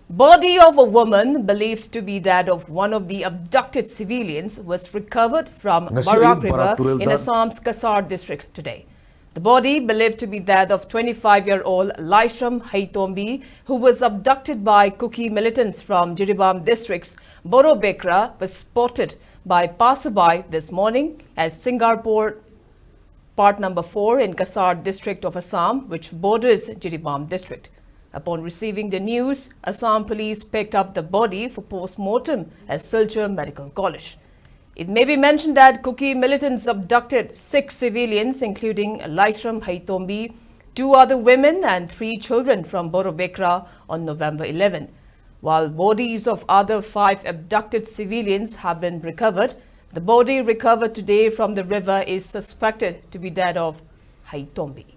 Body of a woman believed to be that of one of the abducted civilians was recovered from Barak River in Assam's Kasar district today. The body, believed to be that of 25-year-old Laishram Haitombi, who was abducted by Kuki militants from Jiribam district's Borobekra, was spotted by passerby this morning at Singapore Part Number 4 in Kasar district of Assam, which borders Jiribam district. Upon receiving the news, Assam police picked up the body for post-mortem at Silchar Medical College. It may be mentioned that Kuki militants abducted 6 civilians, including Laishram Haitombi, 2 other women and 3 children from Borobekra on November 11. While bodies of other 5 abducted civilians have been recovered, the body recovered today from the river is suspected to be that of Haitombi.